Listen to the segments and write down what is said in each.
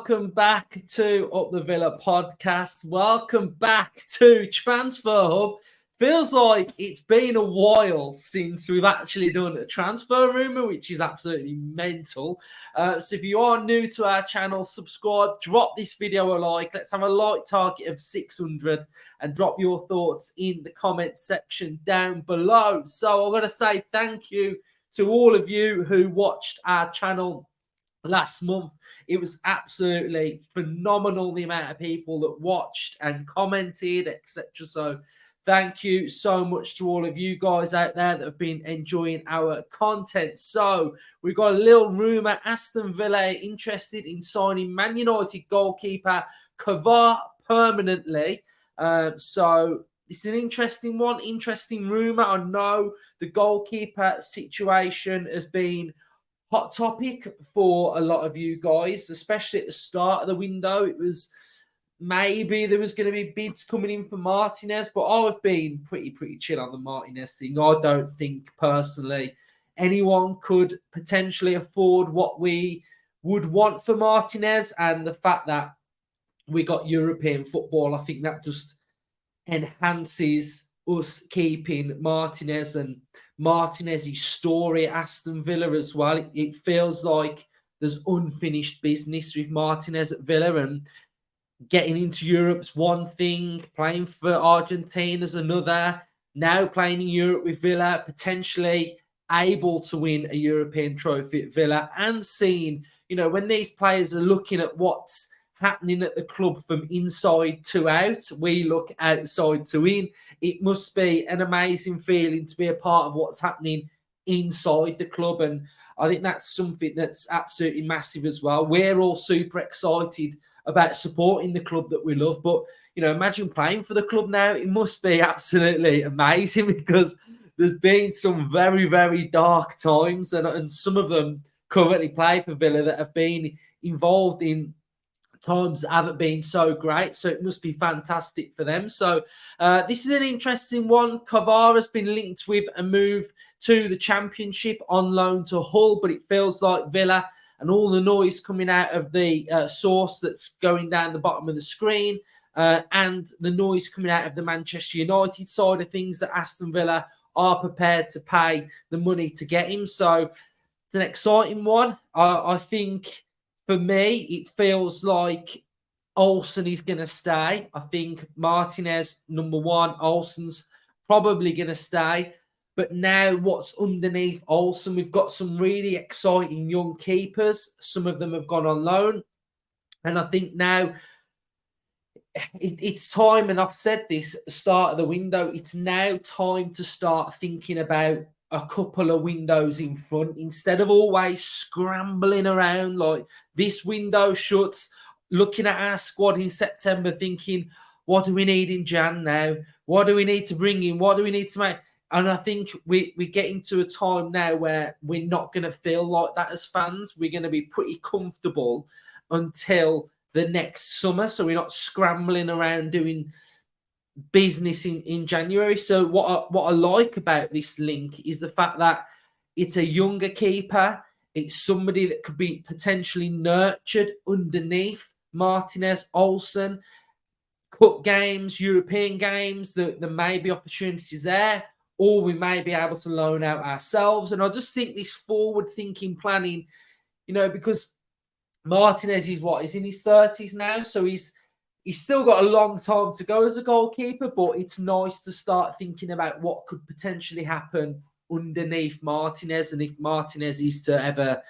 welcome back to Up the Villa podcast. Welcome back to Transfer Hub. Feels like it's been a while since we've actually done a transfer rumour, which is absolutely mental. So if you are new to our channel, subscribe, drop this video a like. Let's have a like target of 600 and drop your thoughts in the comment section down below. So I've got to say thank you to all of you who watched our channel last month. It was absolutely phenomenal, the amount of people that watched and commented, etc. So thank you so much to all of you guys out there that have been enjoying our content. So we've got a little rumour. Aston Villa interested in signing Man United goalkeeper Kovár permanently. So it's an interesting one, interesting rumour. I know the goalkeeper situation has been hot topic for a lot of you guys, especially at the start of the window. It was maybe there was going to be bids coming in for Martinez, but I've been pretty chill on the Martinez thing. I don't think personally anyone could potentially afford what we would want for Martinez, and the fact that we got European football, I think that just enhances us keeping Martinez and Martinez's story at Aston Villa as well. It feels like there's unfinished business with Martinez at Villa, and getting into Europe's one thing, playing for Argentina's another, now playing in Europe with Villa, potentially able to win a European trophy at Villa, and seeing, you know, when these players are looking at what's happening at the club from inside to out, we look outside to in. It must be an amazing feeling to be a part of what's happening inside the club, and I think that's something that's absolutely massive as well. We're all super excited about supporting the club that we love, but you know, imagine playing for the club now. It must be absolutely amazing, because there's been some very dark times, and some of them currently play for Villa that have been involved in times that haven't been so great, so it must be fantastic for them. So this is an interesting one. Kovár has been linked with a move to the Championship on loan to Hull, but it feels like Villa, and all the noise coming out of the source that's going down the bottom of the screen, and the noise coming out of the Manchester United side of things, that Aston Villa are prepared to pay the money to get him. So it's an exciting one. I think, for me, it feels like Olsen is going to stay. I think Martinez, number one, Olsen's probably going to stay. But now what's underneath Olsen, we've got some really exciting young keepers. Some of them have gone on loan. And I think now it's time, and I've said this at the start of the window, it's now time to start thinking about a couple of windows in front, instead of always scrambling around like this window shuts, looking at our squad in September, thinking, what do we need in Jan now? What do we need to bring in? What do we need to make? And I think we're getting to a time now where we're not going to feel like that as fans. We're going to be pretty comfortable until the next summer, so we're not scrambling around doing business in January. So what I like about this link is the fact that it's a younger keeper. It's somebody that could be potentially nurtured underneath Martinez, Olsen, cup games, European games. There may be opportunities there, or we may be able to loan out ourselves. And I just think this forward-thinking planning, you know, because Martinez is he's in his 30s now, so he's still got a long time to go as a goalkeeper, but it's nice to start thinking about what could potentially happen underneath Martinez. And if Martinez is to ever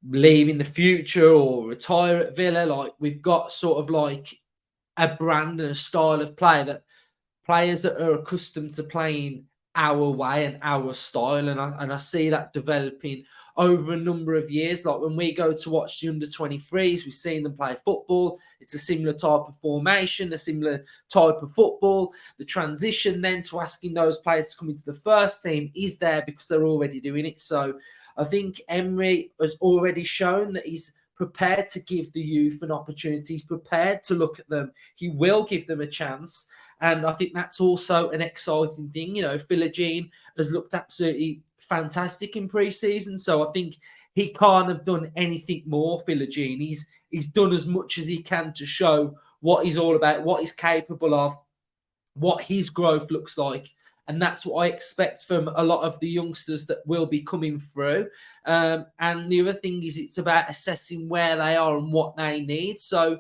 leave in the future or retire at Villa, like, we've got sort of like a brand and a style of play, that players that are accustomed to playing our way and our style, and I see that developing over a number of years. Like when we go to watch the under-23s, we've seen them play football. It's a similar type of formation, a similar type of football. The transition then to asking those players to come into the first team is there because they're already doing it. So I think Emery has already shown that he's prepared to give the youth an opportunity. He's prepared to look at them. He will give them a chance. And I think that's also an exciting thing. You know, Philogene has looked absolutely fantastic in pre-season. So I think he can't have done anything more, Philogene. He's done as much as he can to show what he's all about, what he's capable of, what his growth looks like. And that's what I expect from a lot of the youngsters that will be coming through. And the other thing is it's about assessing where they are and what they need. So,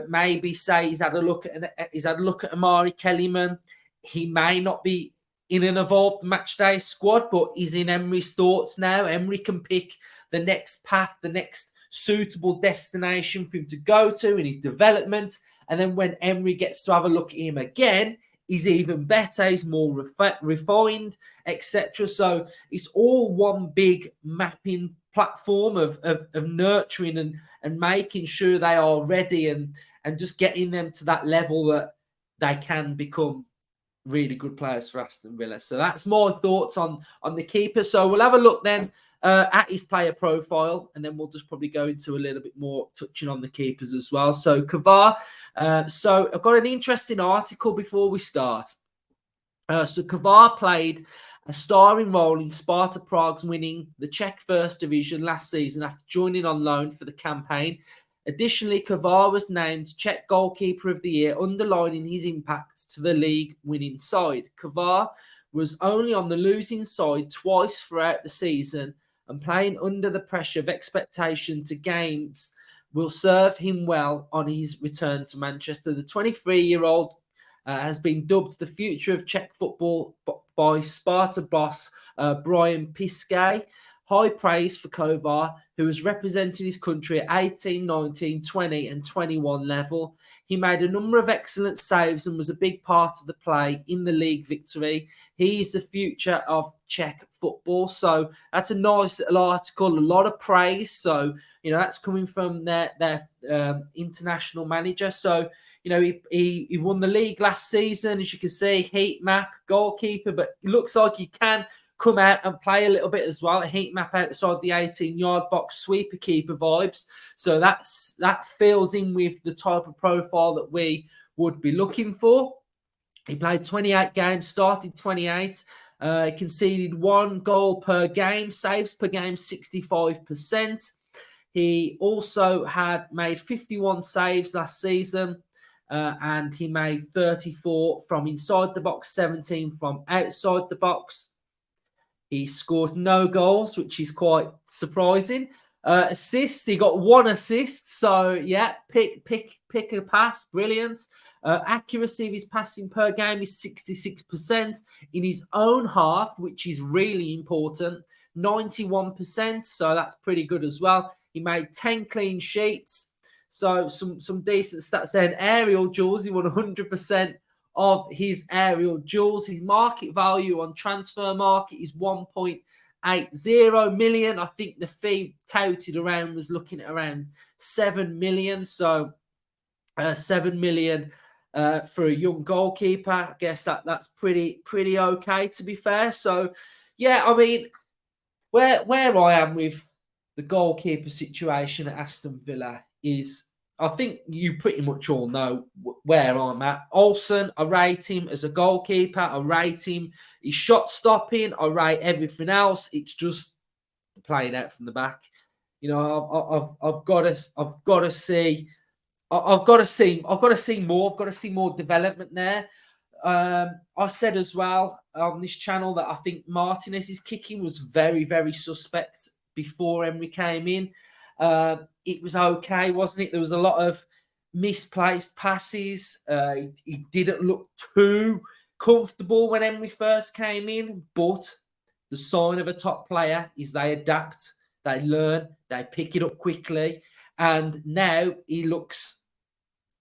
maybe say he's had a look at Amari Kellyman. He may not be in an evolved match day squad, but he's in Emery's thoughts now. Emery can pick the next path, the next suitable destination for him to go to in his development. And then when Emery gets to have a look at him again, he's even better, he's more refined, etc. So it's all one big mapping platform of nurturing and making sure they are ready and just getting them to that level that they can become really good players for Aston Villa. So that's my thoughts on the keeper. So we'll have a look then at his player profile, and then we'll just probably go into a little bit more touching on the keepers as well. So Kovár. So I've got an interesting article before we start. So Kovár played a starring role in Sparta Prague's winning the Czech First Division last season after joining on loan for the campaign. Additionally, Kovár was named Czech Goalkeeper of the Year, underlining his impact to the league-winning side. Kovár was only on the losing side twice throughout the season, and playing under the pressure of expectation to games will serve him well on his return to Manchester. The 23-year-old has been dubbed the future of Czech football by Sparta boss Brian Piskay. High praise for Kovár, who has represented his country at 18, 19, 20 and 21 level. He made a number of excellent saves and was a big part of the play in the league victory. He is the future of Czech football. So that's a nice little article, a lot of praise. So, that's coming from their international manager. So, he won the league last season, as you can see, heat map, goalkeeper, but it looks like he can come out and play a little bit as well. A heat map outside the 18-yard box, sweeper keeper vibes. So that fills in with the type of profile that we would be looking for. He played 28 games, started 28, conceded 1 goal per game, saves per game 65%. He also had made 51 saves last season, and he made 34 from inside the box, 17 from outside the box. He scored no goals, which is quite surprising. Assists, he got 1 assist. So, yeah, pick a pass. Brilliant. Accuracy of his passing per game is 66% in his own half, which is really important. 91%. So that's pretty good as well. He made 10 clean sheets. So some decent stats there. And aerial duels, he won 100% of his aerial duels. His market value on transfer market is 1.80 million. I think the fee touted around was looking at around 7 million. So 7 million for a young goalkeeper. I guess that's pretty okay, to be fair. So yeah, I mean, where I am with the goalkeeper situation at Aston Villa is, I think you pretty much all know where I'm at. Olsen, I rate him as a goalkeeper. I rate him his shot stopping. I rate everything else. It's just playing out from the back. I've got to see more. I've got to see more development there. I said as well on this channel that I think Martinez's kicking was very, very suspect before Emery came in. It was okay, wasn't it? There was a lot of misplaced passes. He didn't look too comfortable when Emery first came in, but the sign of a top player is they adapt, they learn, they pick it up quickly, and now he looks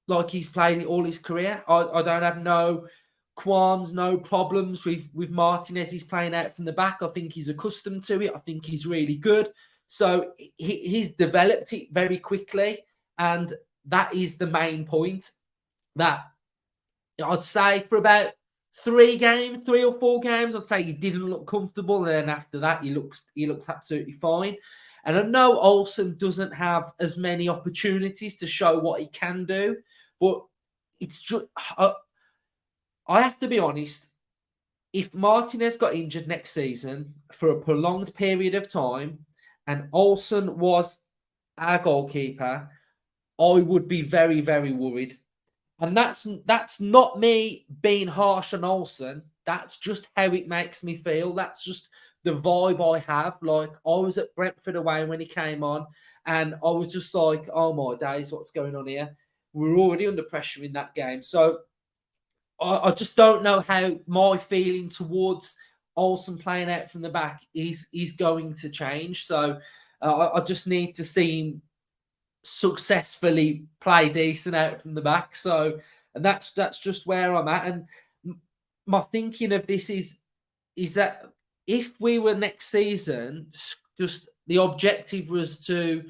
like he's played it all his career. I don't have no qualms, no problems with Martinez. He's playing out from the back. I think he's accustomed to it. I think he's really good. So he's developed it very quickly, and that is the main point. That I'd say for about 3 or 4 games, I'd say he didn't look comfortable, and then after that, he looked absolutely fine. And I know Olsen doesn't have as many opportunities to show what he can do, but it's just I have to be honest. If Martinez got injured next season for a prolonged period of time, and Olsen was our goalkeeper, I would be very, very worried. And that's not me being harsh on Olsen. That's just how it makes me feel. That's just the vibe I have. Like, I was at Brentford away when he came on, and I was just like, oh my days, what's going on here? We were already under pressure in that game. So I just don't know how my feeling towards Olsen playing out from the back is going to change. So I just need to see him successfully play decent out from the back. So, and that's just where I'm at. And my thinking of this is that if we were next season, just the objective was to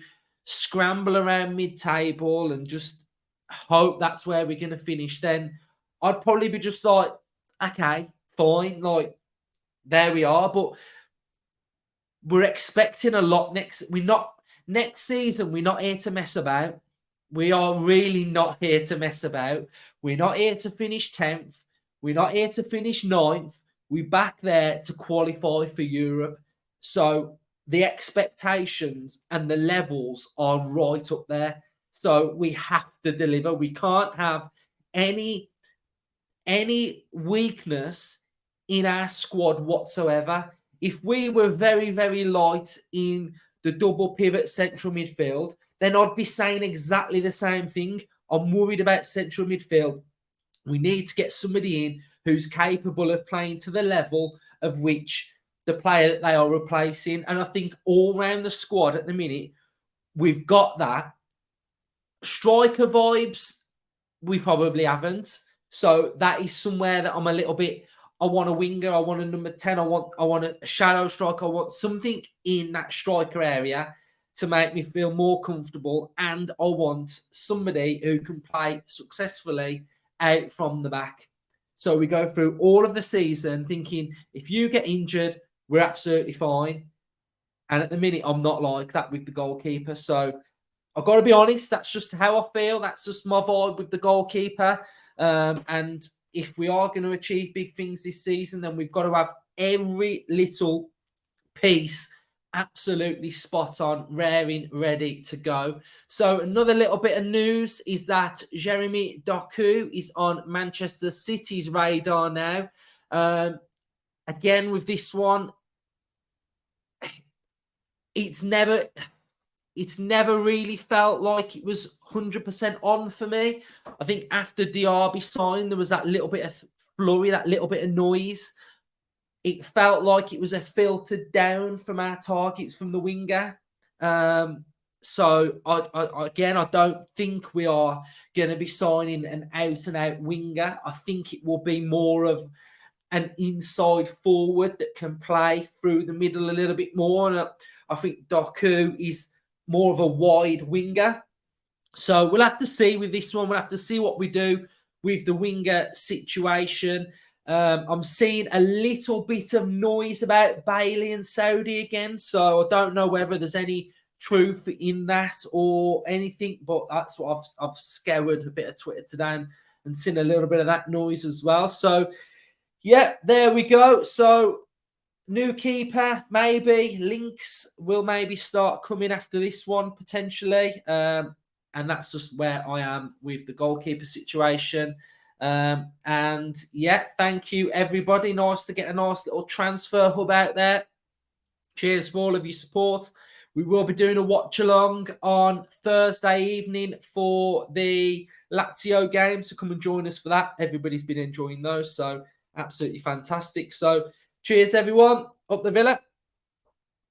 scramble around mid-table and just hope that's where we're going to finish, then I'd probably be just like, okay, fine, like there we are. But we're expecting a lot next season. We're not here to mess about. We are really not here to mess about. We're not here to finish 10th. We're not here to finish 9th. We're back there to qualify for Europe. So the expectations and the levels are right up there. So we have to deliver. We can't have any weakness in our squad whatsoever. If we were very, very light in the double pivot central midfield, then I'd be saying exactly the same thing. I'm worried about central midfield. We need to get somebody in who's capable of playing to the level of which the player that they are replacing. And I think all around the squad at the minute, we've got that. Striker vibes, we probably haven't. So that is somewhere that I'm a little bit. I want a winger. I want a number 10. I want a shadow striker. I want something in that striker area to make me feel more comfortable. And I want somebody who can play successfully out from the back. So we go through all of the season thinking, if you get injured, we're absolutely fine. And at the minute, I'm not like that with the goalkeeper. So I've got to be honest, that's just how I feel. That's just my vibe with the goalkeeper. And if we are going to achieve big things this season, then we've got to have every little piece absolutely spot on, raring, ready to go. So another little bit of news is that Jeremy Doku is on Manchester City's radar now. Again, with this one, it's never really felt like it was 100% on for me. I think after Diaby signed, there was that little bit of flurry, that little bit of noise. It felt like it was a filtered down from our targets from the winger. So, I don't think we are going to be signing an out-and-out winger. I think it will be more of an inside forward that can play through the middle a little bit more. And I think Doku is more of a wide winger. So we'll have to see with this one. We'll have to see what we do with the winger situation. I'm seeing a little bit of noise about Bailey and Saudi again. So I don't know whether there's any truth in that or anything, but that's what I've scoured a bit of Twitter today and seen a little bit of that noise as well. So yeah, there we go. So new keeper, maybe. Links will maybe start coming after this one, potentially. And that's just where I am with the goalkeeper situation. And yeah, thank you, everybody. Nice to get a nice little transfer hub out there. Cheers for all of your support. We will be doing a watch along on Thursday evening for the Lazio game. So come and join us for that. Everybody's been enjoying those. So absolutely fantastic. So cheers, everyone. Up the Villa.